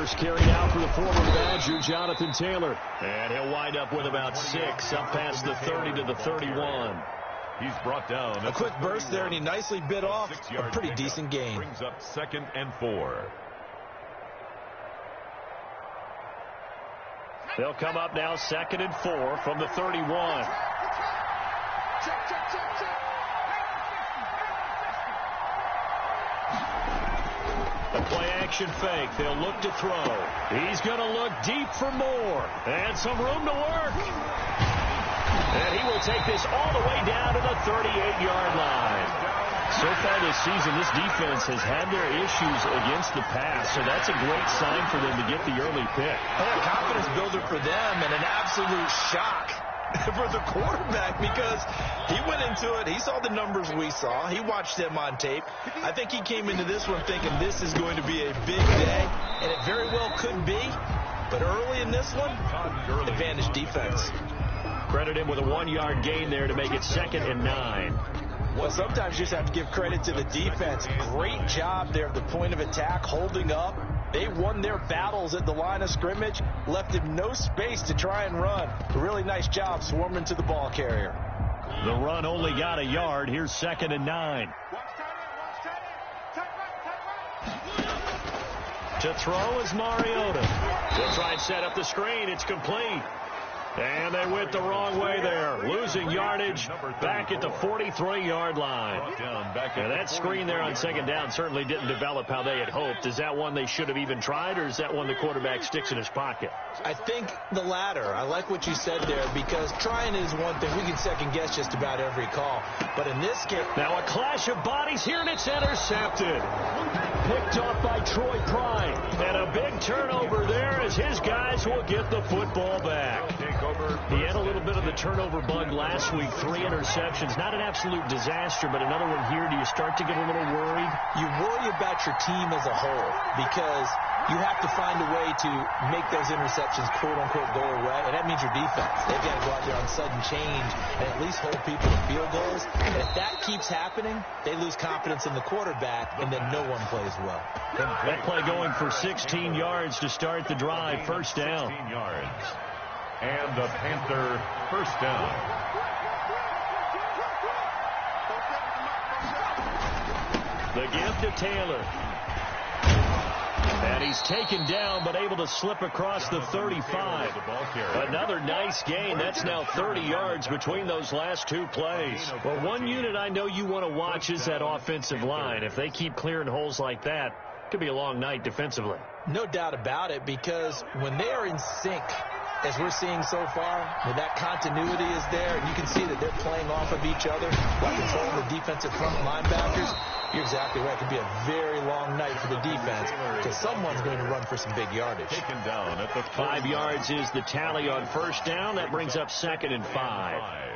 first carry now for the former Badger, Jonathan Taylor. And he'll wind up with about 6, up past the 30 to the 31. He's brought down. A quick burst there, and he nicely bit off a pretty decent gain. Brings up 2nd and 4. They'll come up now 2nd and 4 from the 31. The play action fake. They'll look to throw. He's going to look deep for more. And some room to work. And he will take this all the way down to the 38-yard line. So far this season, this defense has had their issues against the pass, so that's a great sign for them to get the early pick. A confidence builder for them and an absolute shock for the quarterback because he went into it. He saw the numbers we saw. He watched them on tape. I think he came into this one thinking this is going to be a big day, and it very well could be. But early in this one, advantage defense. Credit him with a 1-yard gain there to make it 2nd and 9. Well, sometimes you just have to give credit to the defense. Great job there at the point of attack, holding up. They won their battles at the line of scrimmage, left him no space to try and run. A really nice job swarming to the ball carrier. The run only got a yard. Here's 2nd and 9. To throw is Mariota. They'll try and set up the screen. It's complete. And they went the wrong way there, losing yardage back at the 43-yard line. And that screen there on 2nd down certainly didn't develop how they had hoped. Is that one they should have even tried, or is that one the quarterback sticks in his pocket? I think the latter. I like what you said there, because trying is one thing. We can second-guess just about every call. But in this case... Now a clash of bodies here, and it's intercepted. Picked off by Troy Prime. And a big turnover there as his guys will get the football back. He had a little bit of the turnover bug last week, 3 interceptions. Not an absolute disaster, but another one here. Do you start to get a little worried? You worry about your team as a whole because you have to find a way to make those interceptions, quote-unquote, go away, and that means your defense. They've got to go out there on sudden change and at least hold people to field goals. And if that keeps happening, they lose confidence in the quarterback, and then no one plays well. That play going for 16 yards to start the drive. First down. 16 yards. And the Panther first down. The gift to Taylor. And he's taken down, but able to slip across the 35. Another nice gain. That's now 30 yards between those last 2 plays. Well, one unit I know you want to watch is that offensive line. If they keep clearing holes like that, it could be a long night defensively. No doubt about it, because when they are in sync, as we're seeing so far, when that continuity is there, and you can see that they're playing off of each other while controlling the defensive front linebackers, you're exactly right. It could be a very long night for the defense because someone's going to run for some big yardage. Taken down at the 5 yards is the tally on first down. That brings up 2nd and 5.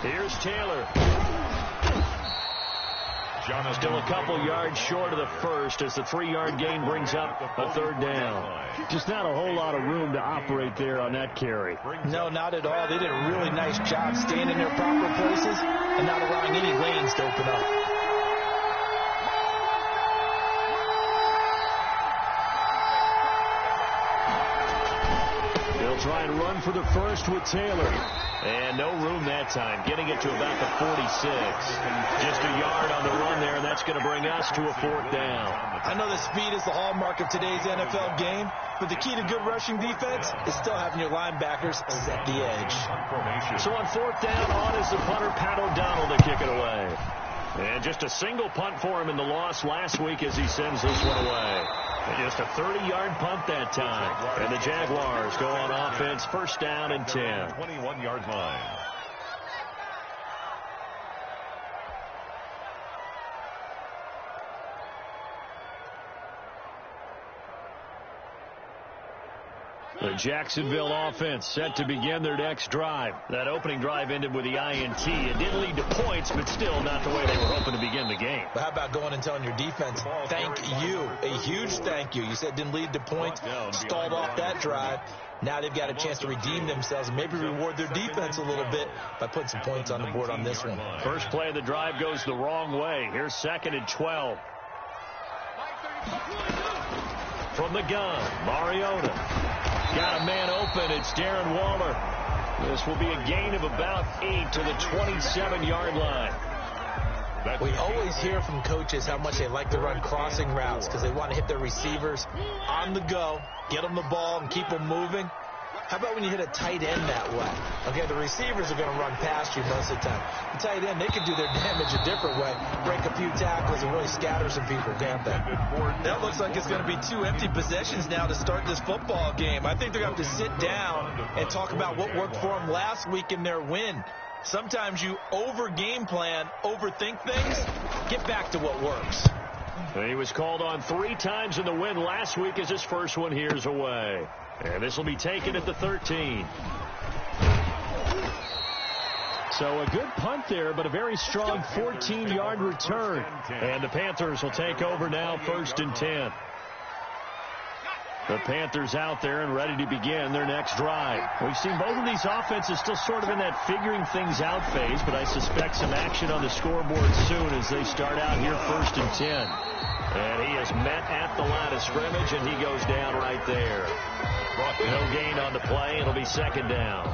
Here's Taylor. Still a couple yards short of the first as the 3-yard gain brings up a 3rd down. Just not a whole lot of room to operate there on that carry. No, not at all. They did a really nice job staying in their proper places and not allowing any lanes to open up. They'll try and run for the first with Taylor. And no room that time, getting it to about the 46. Just a yard on the run there, and that's going to bring us to a 4th down. I know that speed is the hallmark of today's NFL game, but the key to good rushing defense is still having your linebackers set the edge. So on 4th down, on is the punter, Pat O'Donnell, to kick it away. And just a single punt for him in the loss last week as he sends this one away. And just a 30-yard punt that time. And the Jaguars go on offense, first down and 10. 21-yard line. The Jacksonville offense set to begin their next drive. That opening drive ended with the INT. It didn't lead to points, but still not the way they were hoping to begin the game. But how about going and telling your defense, thank you, a huge thank you. You said it didn't lead to points, stalled off that drive. Now they've got a chance to redeem themselves and maybe reward their defense a little bit by putting some points on the board on this one. First play of the drive goes the wrong way. Here's 2nd and 12. From the gun, Mariota. Got a man open. It's Darren Waller. This will be a gain of about 8 to the 27-yard line. We always hear from coaches how much they like to run crossing routes because they want to hit their receivers on the go, get them the ball, and keep them moving. How about when you hit a tight end that way? Okay, the receivers are going to run past you most of the time. The tight end, they can do their damage a different way, break a few tackles and really scatter some people, can't they? That looks like it's going to be 2 empty possessions now to start this football game. I think they're going to have to sit down and talk about what worked for them last week in their win. Sometimes you over-game plan, overthink things, get back to what works. He was called on 3 times in the win last week as his first one here's away. And this will be taken at the 13. So a good punt there, but a very strong 14-yard return. And the Panthers will take over now, 1st and 10. The Panthers out there and ready to begin their next drive. We've seen both of these offenses still sort of in that figuring things out phase, but I suspect some action on the scoreboard soon as they start out here 1st and 10. And he is met at the line of scrimmage, and he goes down right there. No gain on the play. It'll be 2nd down.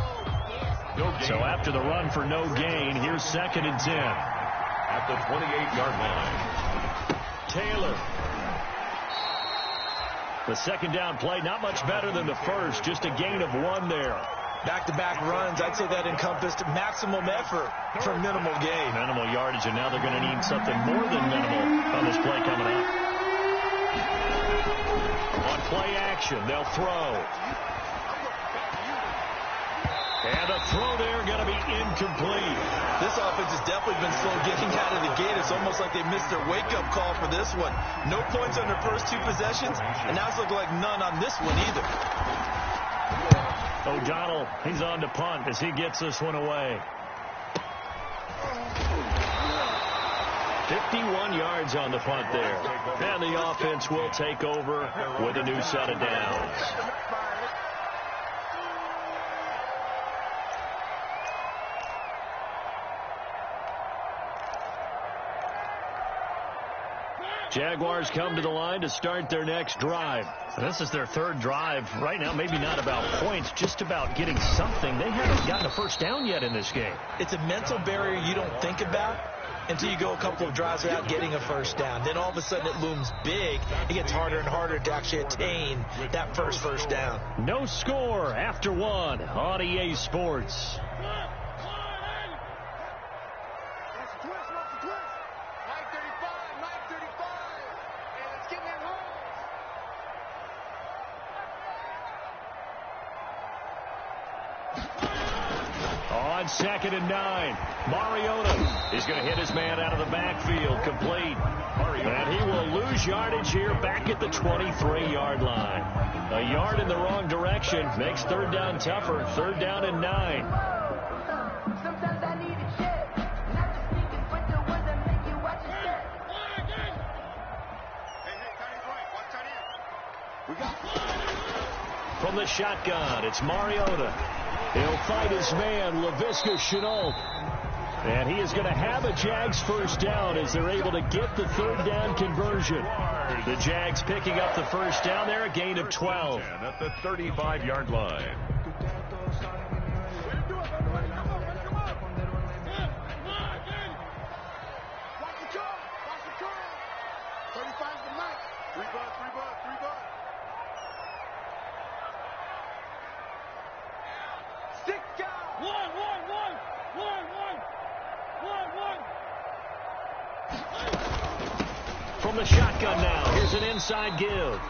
So after the run for no gain, here's 2nd and 10. At the 28-yard line. Taylor. The 2nd down play, not much better than the first, just a gain of 1 there. Back-to-back runs, I'd say that encompassed maximum effort for minimal gain. Minimal yardage, and now they're going to need something more than minimal on this play coming up. On play action, they'll throw. And a throw there going to be incomplete. This offense has definitely been slow getting out of the gate. It's almost like they missed their wake-up call for this one. No points on their first 2 possessions, and now it's looking like none on this one either. O'Donnell, he's on to punt as he gets this one away. 51 yards on the punt there. And the offense will take over with a new set of downs. Jaguars come to the line to start their next drive. This is their 3rd drive. Right now, maybe not about points, just about getting something. They haven't gotten a first down yet in this game. It's a mental barrier you don't think about until you go a couple of drives without getting a first down. Then all of a sudden it looms big. It gets harder and harder to actually attain that first down. No score after 1 on EA Sports. On 2nd and 9, Mariota is going to hit his man out of the backfield, complete. And he will lose yardage here back at the 23-yard line. A yard in the wrong direction makes 3rd down tougher. 3rd down and 9. From the shotgun, it's Mariota. He'll fight his man, Laviska Shenault. And he is going to have a Jags first down as they're able to get the 3rd down conversion. The Jags picking up the first down there, a gain of 12. At the 35-yard line. From the shotgun now, here's an inside give.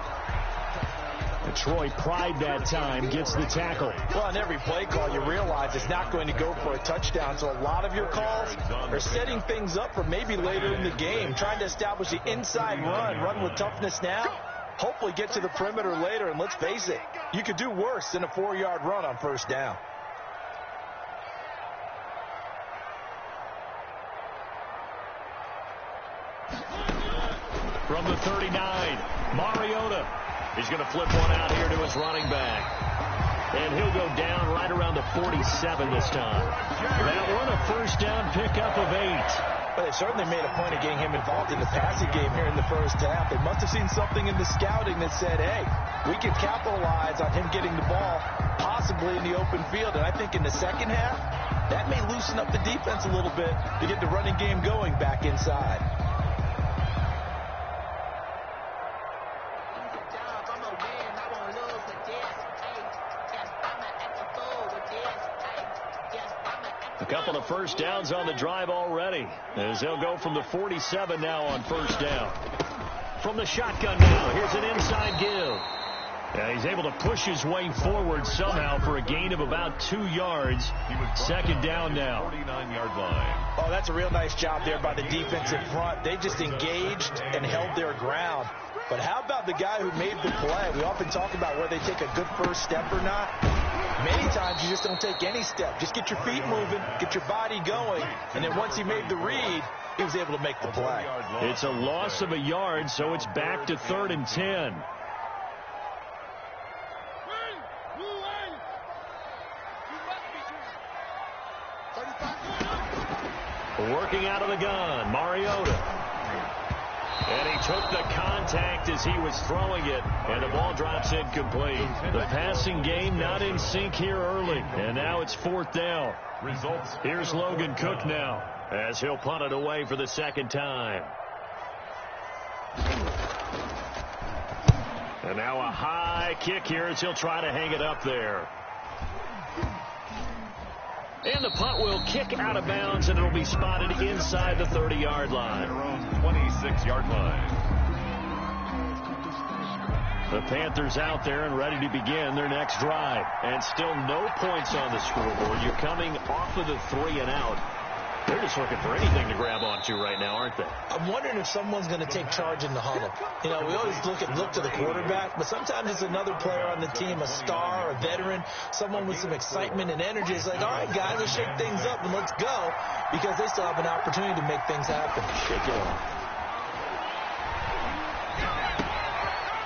Detroit pride that time, gets the tackle. Well, on every play call, you realize it's not going to go for a touchdown. So a lot of your calls are setting things up for maybe later in the game, trying to establish the inside run with toughness now, hopefully get to the perimeter later. And let's face it, you could do worse than a 4-yard run on first down. From the 39, Mariota. He's going to flip one out here to his running back. And he'll go down right around the 47 this time. That one, a first down pickup of 8. Well, they certainly made a point of getting him involved in the passing game here in the first half. They must have seen something in the scouting that said, hey, we can capitalize on him getting the ball possibly in the open field. And I think in the second half, that may loosen up the defense a little bit to get the running game going back inside. A couple of first downs on the drive already, as they'll go from the 47 now on first down. From the shotgun now, here's an inside give. And he's able to push his way forward somehow for a gain of about 2 yards. Second down now. 49-yard line. Oh, that's a real nice job there by the defense in front. They just engaged and held their ground. But how about the guy who made the play? We often talk about whether they take a good first step or not. Many times you just don't take any step. Just get your feet moving, get your body going, and then once he made the read, he was able to make the play. It's a loss of a yard, so it's back to 3rd and 10. Working out of the gun, Mariota. And he took the contact as he was throwing it, and the ball drops incomplete. The passing game not in sync here early, and now it's 4th down. Here's Logan Cook now, as he'll punt it away for the second time. And now a high kick here as he'll try to hang it up there. And the punt will kick out of bounds, and it'll be spotted inside the 30-yard line. Their own 26-yard line. The Panthers out there and ready to begin their next drive. And still no points on the scoreboard. You're coming off of the 3 and out. They're just looking for anything to grab onto right now, aren't they? I'm wondering if someone's going to take charge in the huddle. You know, we always look to the quarterback, but sometimes it's another player on the team, a star, a veteran, someone with some excitement and energy. It's like, all right, guys, let's shake things up and let's go, because they still have an opportunity to make things happen. Shake it up.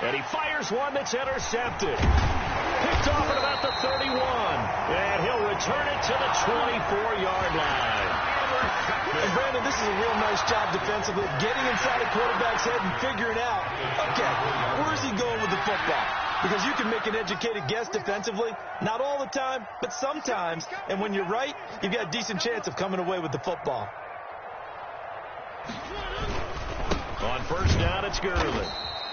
And he fires one that's intercepted. Picked off at about the 31. And he'll return it to the 24-yard line. And, Brandon, this is a real nice job defensively, getting inside a quarterback's head and figuring out, okay, where's he going with the football? Because you can make an educated guess defensively, not all the time, but sometimes. And when you're right, you've got a decent chance of coming away with the football. On first down, it's Gurley.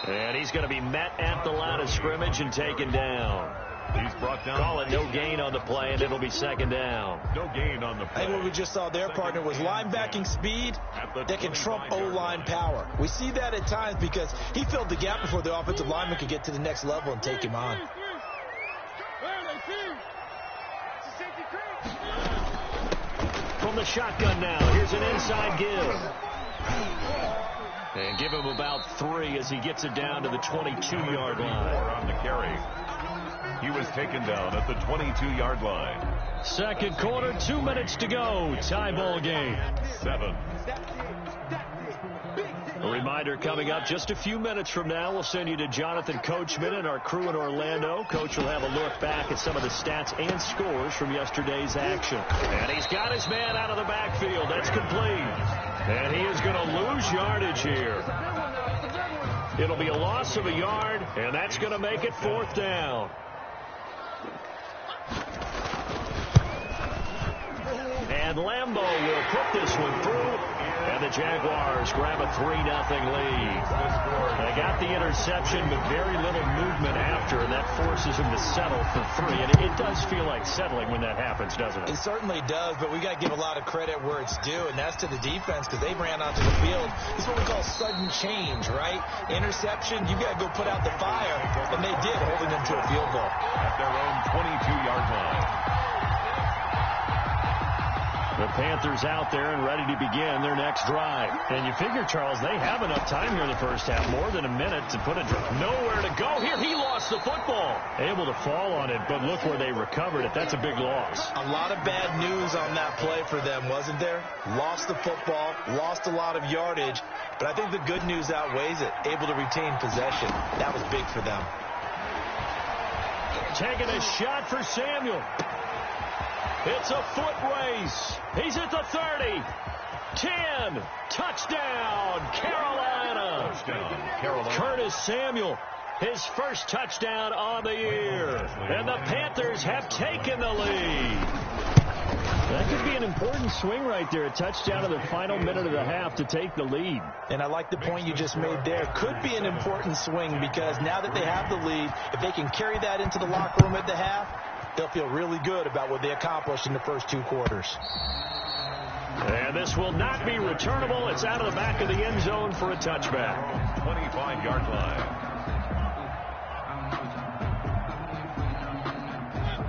And he's going to be met at the line of scrimmage and taken down. He's brought down. Call it no gain on the play, and it'll be second down. No gain on the play. I think what we just saw there, partner, was linebacking speed that can trump O-line power. We see that at times because he filled the gap before the offensive lineman could get to the next level and take him on. From the shotgun now, here's an inside give. And give him about 3 as he gets it down to the 22-yard line. On the carry. He was taken down at the 22-yard line. Second quarter, 2 minutes to go. Tie ball game. 7. A reminder coming up just a few minutes from now. We'll send you to Jonathan Coachman and our crew in Orlando. Coach will have a look back at some of the stats and scores from yesterday's action. And he's got his man out of the backfield. That's complete. And he is going to lose yardage here. It'll be a loss of a yard, and that's going to make it 4th down. And Lambeau will put this one through. And the Jaguars grab a 3-0 lead. They got the interception, but very little movement after, and that forces them to settle for 3. And it does feel like settling when that happens, doesn't it? It certainly does, but we got to give a lot of credit where it's due, and that's to the defense because they ran onto the field. This is what we call sudden change, right? Interception, you got to go put out the fire, and they did, holding them to a field goal. At their own 22-yard line. The Panthers out there and ready to begin their next drive. And you figure, Charles, they have enough time here in the first half, more than a minute to put a drive. Nowhere to go here. He lost the football. Able to fall on it, but look where they recovered it. That's a big loss. A lot of bad news on that play for them, wasn't there? Lost the football, lost a lot of yardage, but I think the good news outweighs it. Able to retain possession. That was big for them. Taking a shot for Samuel. It's a foot race. He's at the 30. 10. Touchdown, Carolina. Touchdown, Carolina. Curtis Samuel, his first touchdown on the year. And the Panthers have taken the lead. That could be an important swing right there. A touchdown in the final minute of the half to take the lead. And I like the point you just made there. Could be an important swing because now that they have the lead, if they can carry that into the locker room at the half, they'll feel really good about what they accomplished in the first 2 quarters. And this will not be returnable. It's out of the back of the end zone for a touchback. 25-yard line.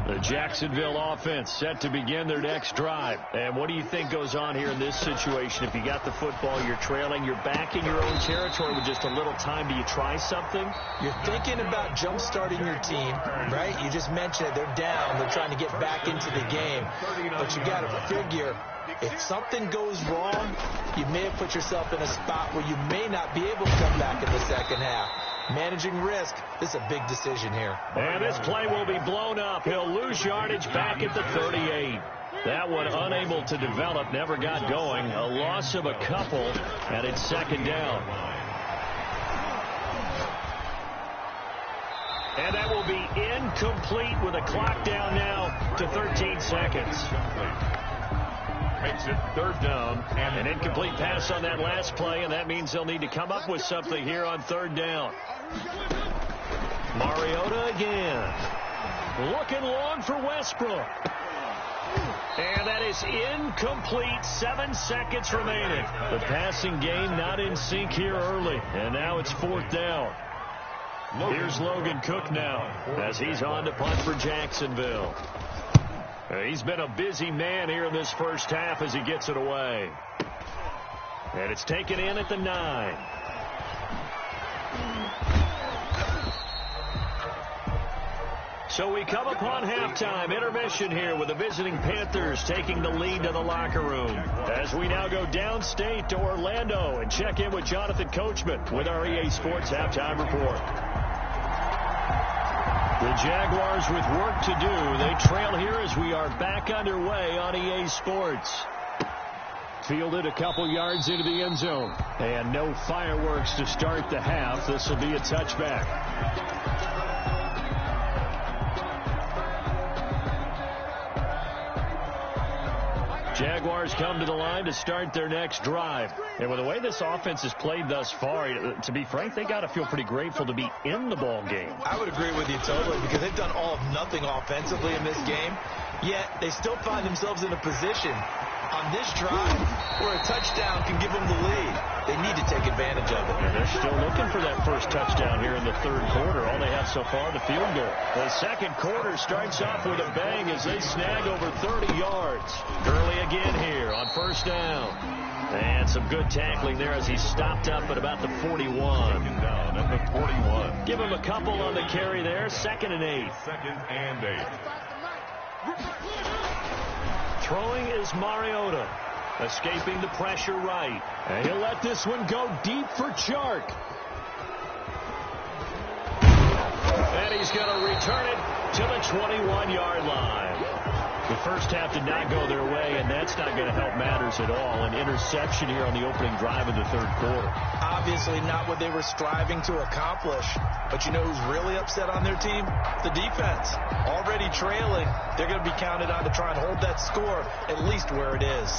The Jacksonville offense set to begin their next drive. And what do you think goes on here in this situation? If you got the football, you're trailing, you're back in your own territory with just a little time. Do you try something? You're thinking about jump-starting your team, right? You just mentioned it. They're down. They're trying to get back into the game. But you got to figure, if something goes wrong, you may have put yourself in a spot where you may not be able to come back in the second half. Managing risk, this is a big decision here. And this play will be blown up. He'll lose yardage back at the 38. That one unable to develop, never got going. A loss of a couple, and it's second down. And that will be incomplete with a clock down now to 13 seconds. Makes it third down. And an incomplete pass on that last play, and that means they'll need to come up with something here on third down. Mariota again. Looking long for Westbrook. And that is incomplete. 7 seconds remaining. The passing game not in sync here early. And now it's fourth down. Here's Logan Cook now as he's on to punt for Jacksonville. He's been a busy man here in this first half as he gets it away. And it's taken in at the 9. So we come upon halftime, intermission here with the visiting Panthers taking the lead to the locker room. As we now go downstate to Orlando and check in with Jonathan Coachman with our EA Sports Halftime Report. The Jaguars with work to do. They trail here as we are back underway on EA Sports. Fielded a couple yards into the end zone. And no fireworks to start the half. This will be a touchback. Jaguars come to the line to start their next drive. And with the way this offense has played thus far, to be frank, they got to feel pretty grateful to be in the ball game. I would agree with you totally because they've done all of nothing offensively in this game, yet they still find themselves in a position on this drive where a touchdown can give them the lead. They need to take advantage of it. And they're still looking for that first touchdown here in the third quarter. All they have so far, the field goal. The second quarter starts off with a bang as they snag over 30 yards. Gurley again here on first down. And some good tackling there as he stopped up at about the 41. Taken down at the 41. Give him a couple on the carry there. 2nd and 8. 2nd and 8. Throwing is Mariota. Escaping the pressure right. And he'll let this one go deep for Chark. And he's going to return it to the 21-yard line. The first half did not go their way, and that's not going to help matters at all. An interception here on the opening drive of the third quarter. Obviously not what they were striving to accomplish. But you know who's really upset on their team? The defense. Already trailing, they're going to be counted on to try and hold that score at least where it is.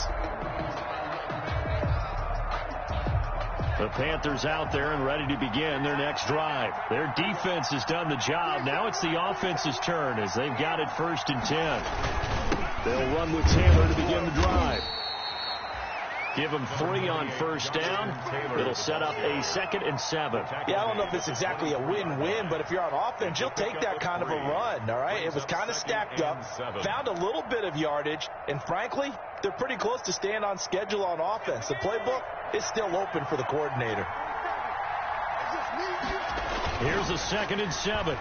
The Panthers out there and ready to begin their next drive. Their defense has done the job. Now it's the offense's turn as they've got it 1st and 10. They'll run with Taylor to begin the drive. Give him 3 on first down. It'll set up a 2nd and 7. Yeah, I don't know if it's exactly a win-win, but if you're on offense, you'll take that kind of a run, all right? It was kind of stacked up, found a little bit of yardage, and frankly, they're pretty close to staying on schedule on offense. The playbook is still open for the coordinator. Here's a 2nd and 7.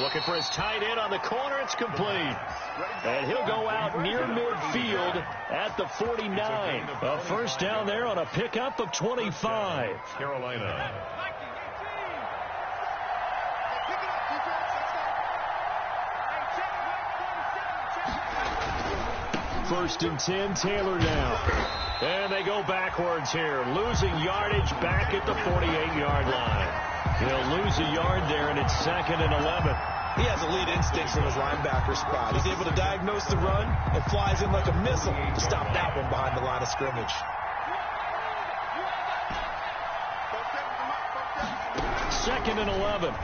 Looking for his tight end on the corner. It's complete. And he'll go out near midfield at the 49. A first down there on a pickup of 25. Carolina. First and 10, Taylor now. And they go backwards here, losing yardage back at the 48-yard line. He'll lose a yard there, and it's 2nd and 11. He has elite instincts from his linebacker spot. He's able to diagnose the run and flies in like a missile to stop that one behind the line of scrimmage. 2nd and 11.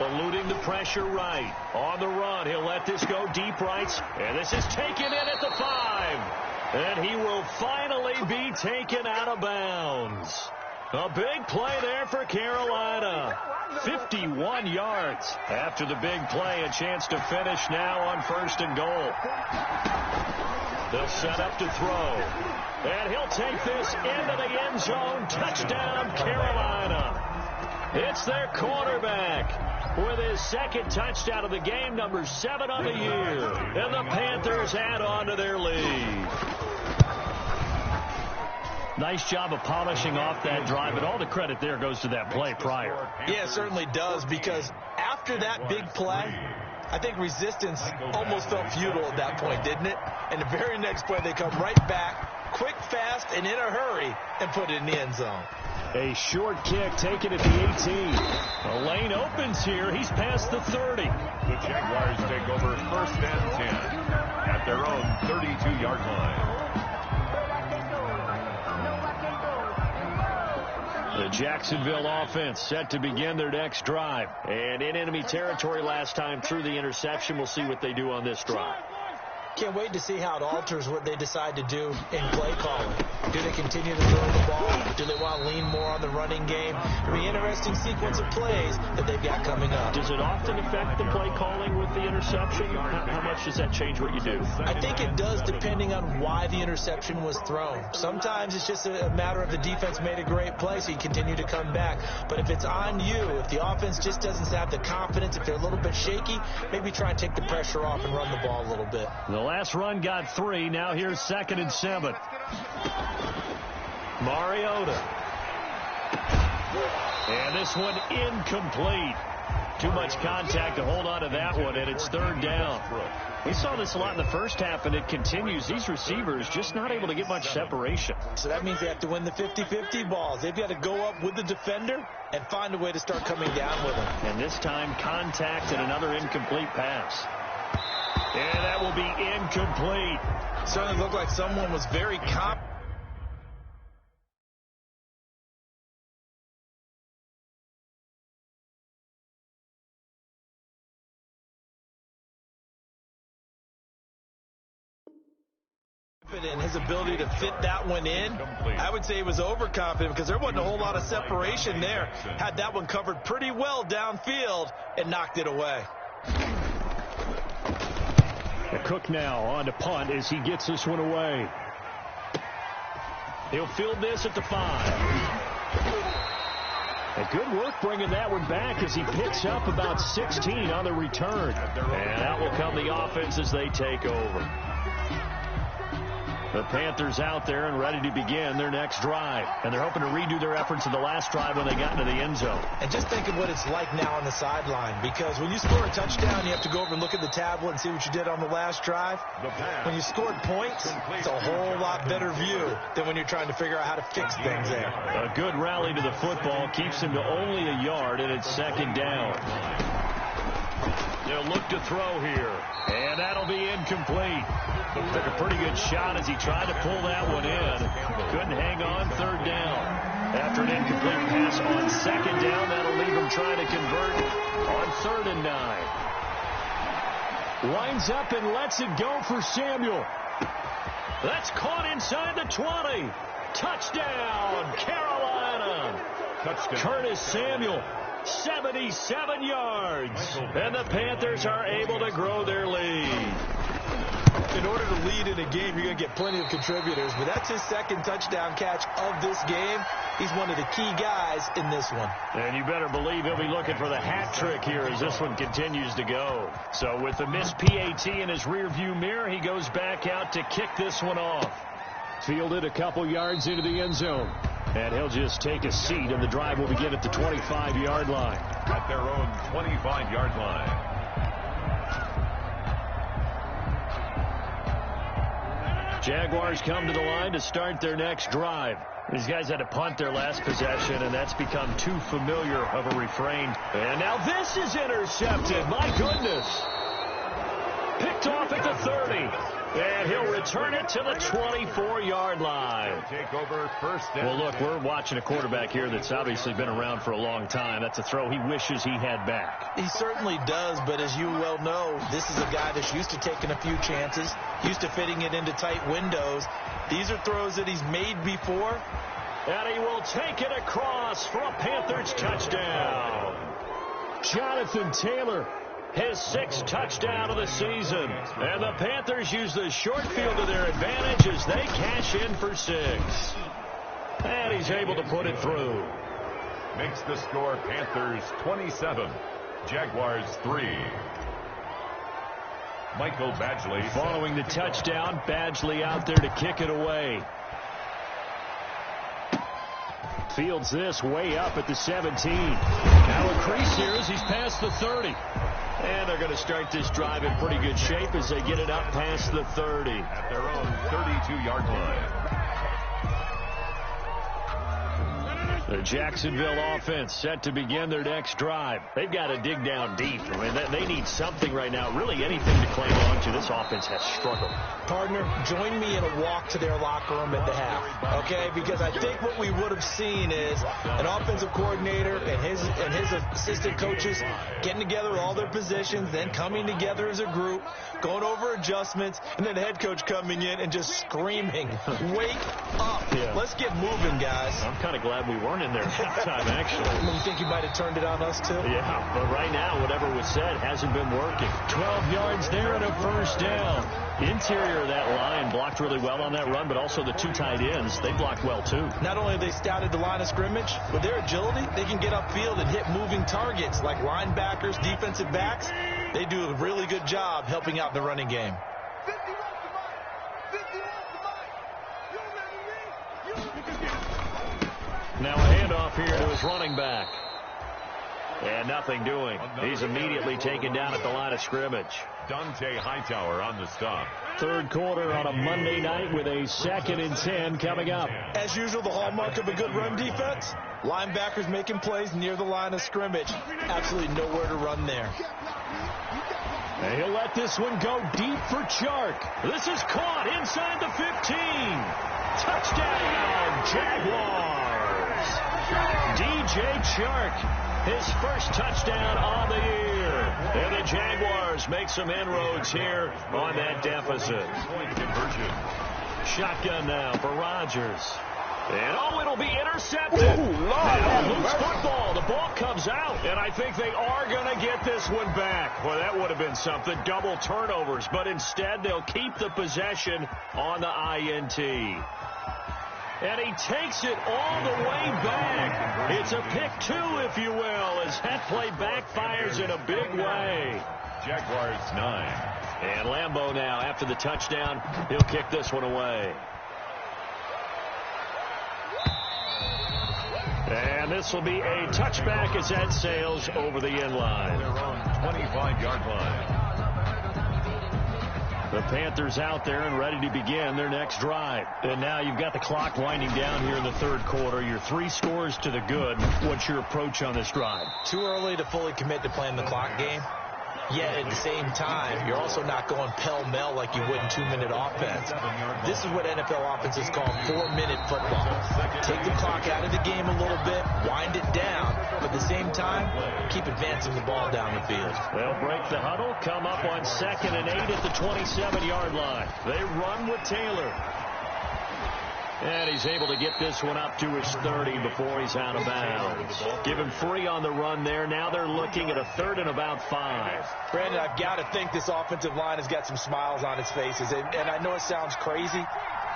Eluding the pressure right. On the run, he'll let this go deep right. And this is taken in at the 5. And he will finally be taken out of bounds. A big play there for Carolina. 51 yards. After the big play, a chance to finish now on 1st and goal. They'll set up to throw. And he'll take this into the end zone. Touchdown, Carolina. It's their quarterback with his 2nd touchdown of the game, number 7 on the year. And the Panthers add on to their lead. Nice job of polishing off that drive, and all the credit there goes to that play prior. Yeah, it certainly does, because after that big play, I think resistance almost felt futile at that point, didn't it? And the very next play, they come right back, quick, fast, and in a hurry, and put it in the end zone. A short kick taken at the 18. The lane opens here. He's past the 30. The Jaguars take over 1st and 10 at their own 32-yard line. The Jacksonville offense set to begin their next drive. And in enemy territory last time through the interception. We'll see what they do on this drive. Can't wait to see how it alters what they decide to do in play calling. Do they continue to throw the ball? Do they want to lean more on the running game? It'll be an interesting sequence of plays that they've got coming up. Does it often affect the play calling with the interception? How much does that change what you do? I think it does, depending on why the interception was thrown. Sometimes it's just a matter of the defense made a great play, so you continue to come back. But if it's on you, if the offense just doesn't have the confidence, if they're a little bit shaky, maybe try and take the pressure off and run the ball a little bit. The last run got 3. Now here's 2nd and 7. Mariota. And this one incomplete. Too much contact to hold on to that one, and it's 3rd down. We saw this a lot in the first half, and it continues. These receivers just not able to get much separation. So that means they have to win the 50-50 balls. They've got to go up with the defender and find a way to start coming down with them. And this time, contact and another incomplete pass. And that will be incomplete. Certainly looked like someone was very confident. In his ability to fit that one in. I would say he was overconfident because there wasn't a whole lot of separation there. Had that one covered pretty well downfield and knocked it away. Cook now on to punt as he gets this one away. He'll field this at the 5. A good work bringing that one back as he picks up about 16 on the return. And out will come the offense as they take over. The Panthers out there and ready to begin their next drive. And they're hoping to redo their efforts in the last drive when they got into the end zone. And just think of what it's like now on the sideline. Because when you score a touchdown, you have to go over and look at the tablet and see what you did on the last drive. When you scored points, it's a whole lot better view than when you're trying to figure out how to fix things there. A good rally to the football keeps him to only a yard, and it's 2nd down. They'll look to throw here, and that'll be incomplete. Took a pretty good shot as he tried to pull that one in. Couldn't hang on. 3rd down. After an incomplete pass on 2nd down, that'll leave him trying to convert on 3rd and 9. Winds up and lets it go for Samuel. That's caught inside the 20. Touchdown, Carolina. Touchdown. Curtis Samuel, 77 yards. And the Panthers are able to grow their lead. In order to lead in a game, you're going to get plenty of contributors, but that's his second touchdown catch of this game. He's one of the key guys in this one. And you better believe he'll be looking for the hat trick here as this one continues to go. So with the missed PAT in his rearview mirror, he goes back out to kick this one off. Fielded a couple yards into the end zone. And he'll just take a seat, and the drive will begin at the 25-yard line. At their own 25-yard line. Jaguars come to the line to start their next drive. These guys had to punt their last possession, and that's become too familiar of a refrain. And now this is intercepted. My goodness. Picked off at the 30. And he'll return it to the 24-yard line. Take over first down. Well, look, we're watching a quarterback here that's obviously been around for a long time. That's a throw he wishes he had back. He certainly does, but as you well know, this is a guy that's used to taking a few chances, used to fitting it into tight windows. These are throws that he's made before. And he will take it across for a Panthers touchdown. Jonathan Taylor, his 6th touchdown of the season. And the Panthers use the short field to their advantage as they cash in for 6. And he's able to put it through. Makes the score Panthers 27, Jaguars 3. Michael Badgley. Following the touchdown, Badgley out there to kick it away. Fields this way up at the 17. Now a crease here as he's past the 30. And they're going to start this drive in pretty good shape as they get it up past the 30. At their own 32-yard line. The Jacksonville offense set to begin their next drive. They've got to dig down deep. I mean, they need something right now, really anything to cling on to. This offense has struggled. Partner, join me in a walk to their locker room at the half, okay? Because I think what we would have seen is an offensive coordinator and his assistant coaches getting together with all their positions, then coming together as a group, going over adjustments, and then the head coach coming in and just screaming, wake up. Yeah. Let's get moving, guys. I'm kind of glad we weren't in there at halftime, actually. You think you might have turned it on us, too? Yeah, but right now, whatever was said hasn't been working. 12 yards there and a first down. Interior of that line blocked really well on that run, but also the 2 tight ends, they blocked well, too. Not only have they scouted the line of scrimmage, with their agility, they can get upfield and hit moving targets like linebackers, defensive backs. They do a really good job helping out the running game. Now a handoff here to his running back. And nothing doing. He's immediately taken down at the line of scrimmage. Dante Hightower on the stop. Third quarter on a Monday night with a 2nd and 10 coming up. As usual, the hallmark of a good run defense, linebackers making plays near the line of scrimmage. Absolutely nowhere to run there. And he'll let this one go deep for Chark. This is caught inside the 15. Touchdown, Jaguars. DJ Chark, his first touchdown on the year. And the Jaguars make some inroads here on that deficit. Shotgun now for Rodgers. And it'll be intercepted. Loose football. The ball comes out, and I think they are going to get this one back. Well, that would have been something. Double turnovers, but instead they'll keep the possession on the INT. And he takes it all the way back. It's a pick 2, if you will, as that play backfires in a big way. Jaguars 9. And Lambeau now, after the touchdown, he'll kick this one away. And this will be a touchback as that sails over the end line. Their own 25-yard line. The Panthers out there and ready to begin their next drive. And now you've got the clock winding down here in the third quarter. You're 3 scores to the good. What's your approach on this drive? Too early to fully commit to playing the clock game. Yet at the same time, you're also not going pell-mell like you would in 2-minute offense. This is what NFL offenses call 4-minute football. Take the clock out of the game a little bit, wind it down, but at the same time, keep it advancing the ball down the field. They'll break the huddle, come up on 2nd and 8 at the 27-yard line. They run with Taylor. And he's able to get this one up to his 30 before he's out of bounds. Give him free on the run there. Now they're looking at a 3rd and about 5. Brandon, I've got to think this offensive line has got some smiles on its faces. And I know it sounds crazy,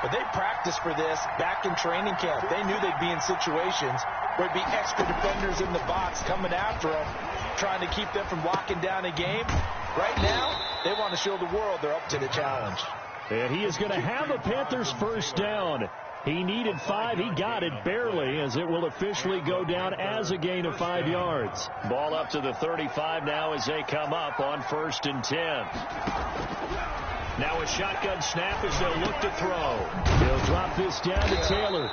but they practiced for this back in training camp. They knew they'd be in situations where it'd be extra defenders in the box coming after them, trying to keep them from locking down a game. Right now, they want to show the world they're up to the challenge. And he is going to have a Panthers first down. He needed 5. He got it barely, as it will officially go down as a gain of 5 yards. Ball up to the 35 now as they come up on 1st and 10. Now a shotgun snap as they'll look to throw. He'll drop this down to Taylor.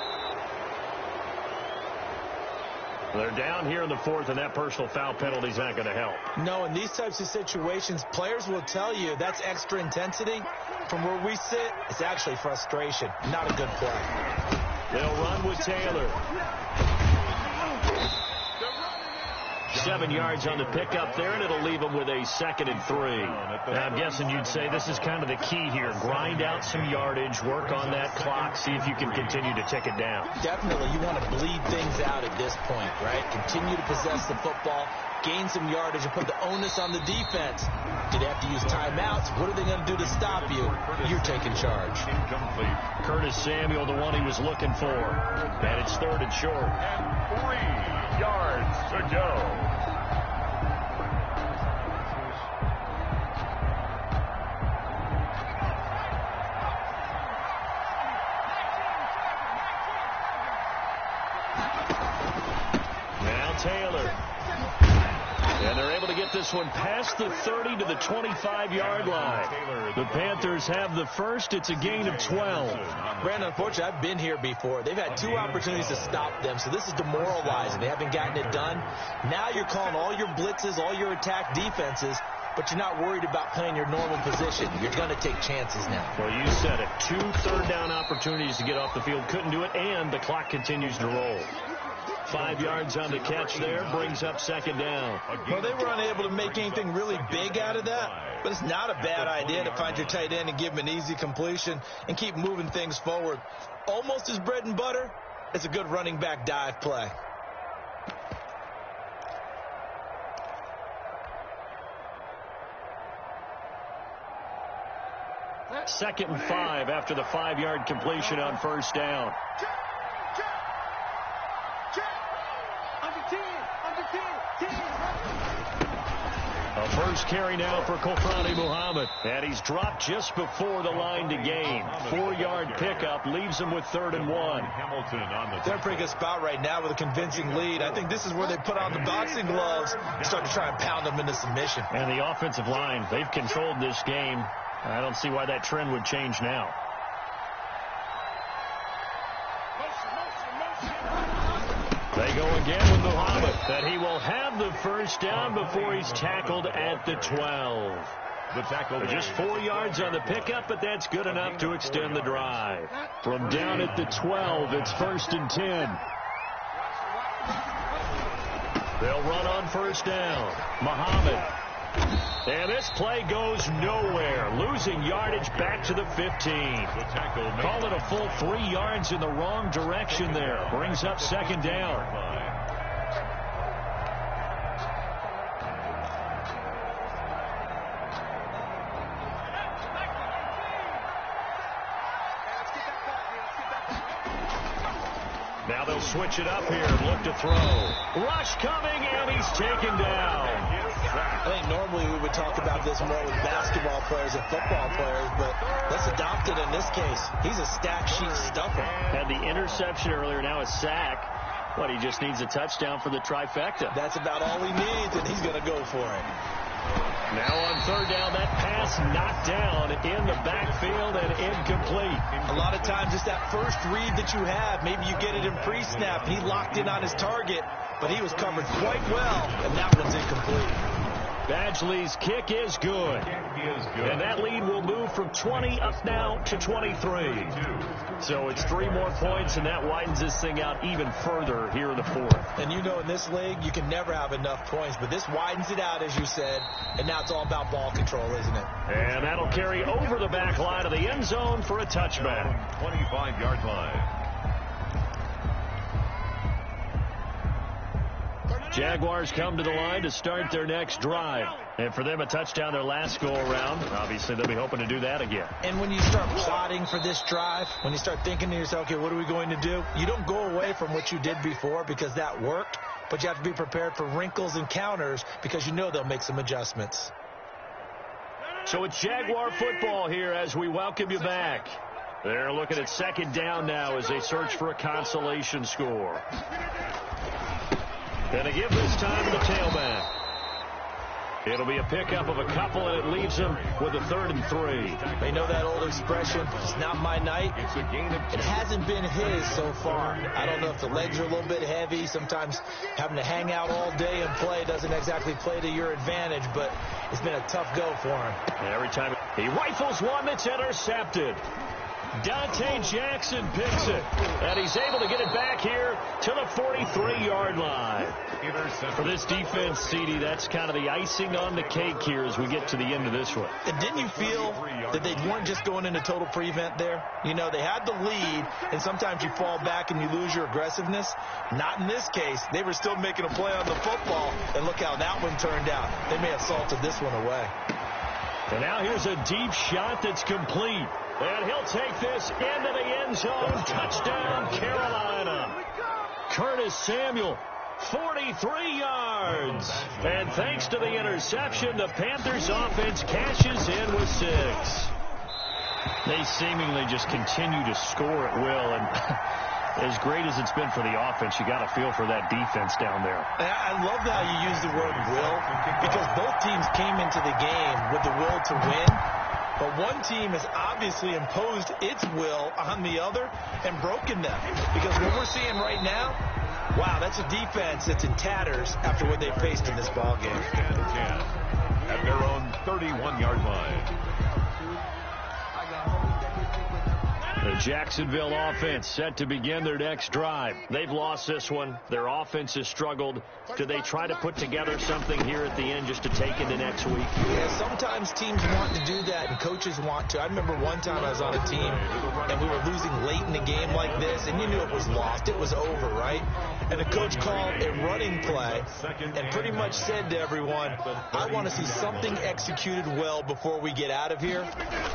They're down here in the 4th, and that personal foul penalty is not going to help. No, in these types of situations, players will tell you that's extra intensity. From where we sit, it's actually frustration. Not a good play. They'll run with Taylor. 7 yards on the pickup there, and it'll leave them with a 2nd and 3. Now, I'm guessing you'd say this is kind of the key here. Grind out some yardage, work on that clock, see if you can continue to tick it down. Definitely. You want to bleed things out at this point, right? Continue to possess the football, gain some yardage, and put the onus on the defense. Do they have to use timeouts? What are they going to do to stop you? You're taking charge. Incomplete. Curtis Samuel, the one he was looking for. And it's 3rd and short. And 3 yards to go. Now Taylor. And they're able to get this one past the 30 to the 25-yard line. The Panthers have the first. It's a gain of 12. Brandon, unfortunately, I've been here before. They've had 2 opportunities to stop them, so this is demoralizing. They haven't gotten it done. Now you're calling all your blitzes, all your attack defenses, but you're not worried about playing your normal position. You're going to take chances now. Well, you said it. 2 third-down opportunities to get off the field. Couldn't do it, and the clock continues to roll. 5 yards on the catch there, brings up 2nd down. Well, they were unable to make anything really big out of that, but it's not a bad idea to find your tight end and give him an easy completion and keep moving things forward. Almost his bread and butter. It's a good running back dive play. Second and 5 after the 5-yard completion on 1st down. A first carry now for Kofrani Muhammad. And he's dropped just before the line to gain. 4-yard pickup leaves him with 3rd and 1. Hamilton on the They're in a pretty good spot right now with a convincing lead. I think this is where they put on the boxing gloves and start to try and pound them into submission. And the offensive line, they've controlled this game. I don't see why that trend would change now. They go again with Muhammad. That he will have the first down before he's tackled at the 12. The tackle. Just 4 yards on the pickup, but that's good enough to extend the drive. From down at the 12, it's 1st and 10. They'll run on 1st down. Muhammad. And this play goes nowhere. Losing yardage back to the 15. Call it a full 3 yards in the wrong direction there. Brings up 2nd down. Now they'll switch it up here and look to throw. Rush coming, and he's taken down. I think normally we would talk about this more with basketball players and football players, but let's adopt it in this case. He's a stack sheet stuffer. Had the interception earlier, now a sack. But he just needs a touchdown for the trifecta. That's about all he needs, and he's going to go for it. Now on 3rd down, that pass knocked down in the backfield and incomplete. A lot of times it's that first read that you have. Maybe you get it in pre-snap. He locked in on his target, but he was covered quite well, and that one's incomplete. Badgley's kick is good. And that lead will move from 20 up now to 23. So it's 3 more points, and that widens this thing out even further here in the 4th. And you know in this league, you can never have enough points, but this widens it out, as you said, and now it's all about ball control, isn't it? And that'll carry over the back line of the end zone for a touchback. 25-yard line. Jaguars come to the line to start their next drive. And for them, a touchdown their last go-around. Obviously, they'll be hoping to do that again. And when you start plotting for this drive, when you start thinking to yourself, okay, what are we going to do? You don't go away from what you did before because that worked, but you have to be prepared for wrinkles and counters because you know they'll make some adjustments. So it's Jaguar football here as we welcome you back. They're looking at second down now as they search for a consolation score. And a give this time to the tailback. It'll be a pickup of a couple, and it leaves them with a 3rd and 3. They know that old expression, it's not my night. It's a gain of 10. It hasn't been his so far. I don't know if the legs are a little bit heavy. Sometimes having to hang out all day and play doesn't exactly play to your advantage, but it's been a tough go for him. And every time he rifles one that's intercepted. Dante Jackson picks it, and he's able to get it back here to the 43-yard line. For this defense, CD, that's kind of the icing on the cake here as we get to the end of this one. And didn't you feel that they weren't just going into total prevent there? You know, they had the lead, and sometimes you fall back and you lose your aggressiveness. Not in this case. They were still making a play on the football, and look how that one turned out. They may have salted this one away. And now here's a deep shot that's complete. And he'll take this into the end zone. Touchdown, Carolina. Curtis Samuel, 43 yards. And thanks to the interception, the Panthers offense cashes in with 6. They seemingly just continue to score at will. And as great as it's been for the offense, you got to feel for that defense down there. I love how you use the word will, because both teams came into the game with the will to win. But one team has obviously imposed its will on the other and broken them. Because what we're seeing right now, wow, that's a defense that's in tatters after what they faced in this ballgame. At their own 31-yard line. The Jacksonville offense set to begin their next drive. They've lost this one. Their offense has struggled. Do they try to put together something here at the end just to take into next week? Yeah, sometimes teams want to do that and coaches want to. I remember one time I was on a team and we were losing late in the game like this, and you knew it was lost. It was over, right? And the coach called a running play and pretty much said to everyone, I want to see something executed well before we get out of here.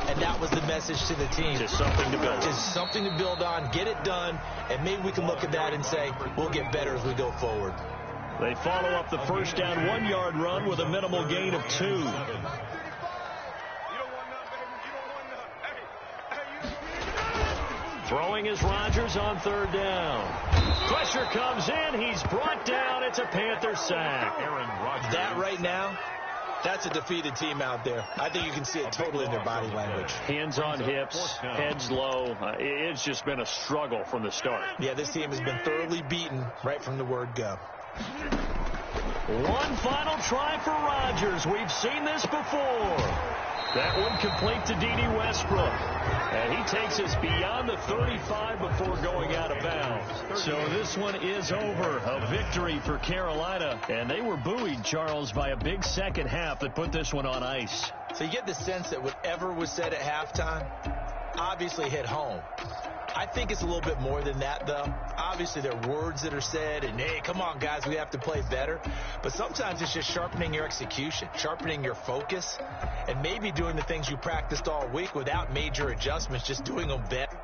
And that was the message to the team. Just something to build. Just something to build on, get it done, and maybe we can look at that and say, we'll get better as we go forward. They follow up the first down 1-yard run with a minimal gain of 2. Throwing is Rodgers on 3rd down. Pressure comes in. He's brought down. It's a Panther sack. Aaron Rodgers. That right now, that's a defeated team out there. I think you can see it totally in their body language. Hands on hips, heads low. It's just been a struggle from the start. Yeah, this team has been thoroughly beaten right from the word go. One final try for Rodgers. We've seen this before. That one complete to D.D. Westbrook. And he takes us beyond the 35 before going out of bounds. So this one is over. A victory for Carolina. And they were buoyed, Charles, by a big second half that put this one on ice. So you get the sense that whatever was said at halftime obviously hit home. I think it's a little bit more than that, though. Obviously, there are words that are said, and, hey, come on, guys, we have to play better. But sometimes it's just sharpening your execution, sharpening your focus, and maybe doing the things you practiced all week without major adjustments, just doing them better.